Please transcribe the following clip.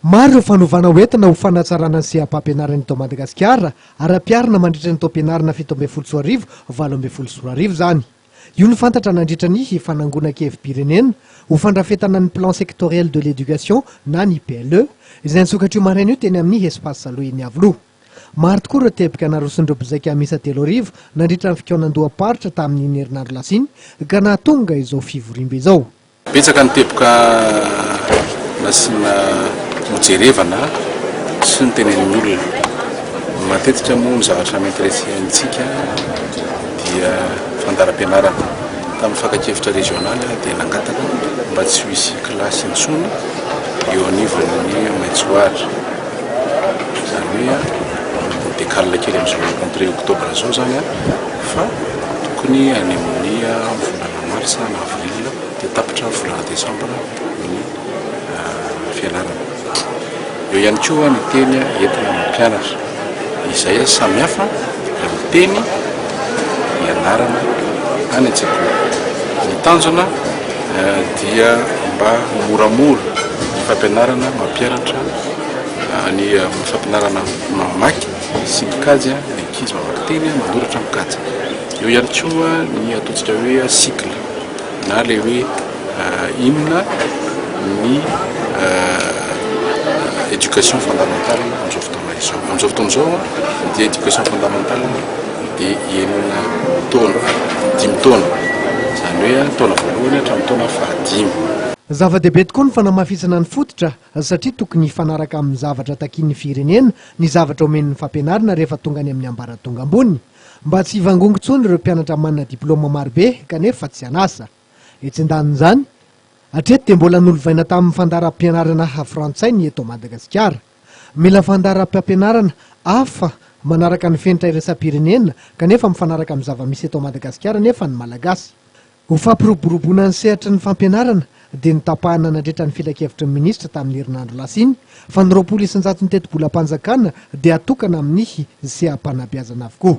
Maro ireo fanovana hoentina ho fanatsarana ny seha-pampianarana eto Madagasikara ara-piarina mandritra ny taom-pianarana 17 zany. Io ny fantatra nandritra ny fanangona kevim-pirenena ho fandrafetana ny plan sectoriel de l'éducation na ny PLE izay nisokatra io maraina io teny amin'ny espace Salohiny Avoloha. Maro tokoa ireo tebika narosin'ireo mpizaika misa 3 nandritra ny fikaonan-doha-paritra tamin'ny herinandro lasiny ka nahatonga izao fivoriam-be izao. Betsaka ny teboka nasina mojerevana sy ny tenen'ny olona. Matetika moa ny zavatra m'intéressé antsika dia fandaharam-pianarana. Tamin'ny fankakevitra régionale dia nangataka mba tsy ho hisy kilasy intsony eo anivon'ny Maitsoara. Izany hoe décale kely amin'izao rentrée octobre zao zany fa tokony any amin'ny volana mars na avril dia tapitra volana décembre ny fianarana. Eo ihany koa ny teny entina mampianatra izay samihafa amin'ny teny ianarana any an-tsekoly. Ny tanjona dia mba moramora ny fampianarana mampianatra ny fampianarana mamaky sy mikajy ny ankizy mamaky teny manoratra mikajy. Eo ihany koa ny ataontsika hoe cycle na le hoe inona ny éducation fondamentale amin'izao fotoana izao. Amin'izao fotoana izao dia éducation fondamentale dia enina taona, 5 taona. Izany hoe taona voalohany hatramin'ny taona faha-5. Zava-dehibe tokoa ny fanamafisana ny fototra satria tokony hifanaraka amin'ny zavatra takian'ny firenena ny zavatra omen'ny fampianarana rehefa tonga any amin'ny ambaratonga ambony mba tsy hivangongo intsony ireo mpianatra manana diplôma marobe kanefa tsy hanasa. Etsi-daniny hatreto dia mbola nolovaina tamin'ny fandaharam-pianarana frantsay ny eto Madagasikara. Mila fandaharam-pampianarana hafa manaraka ny fenitra iraisam-pirenena kanefa mifanaraka amin'ny zava-misy eto Madagasikara nefa ny malagasy. Ho fampiroboroboana ny sehatry ny fampianarana dia nitapahana nandritra ny filakevitry ny minisitra tamin'ny herinandro lasiny fa ny 20 isan-jaton'ny teti-bola-panjakana dia atokana amin'ny seha-panabeazana avokoa.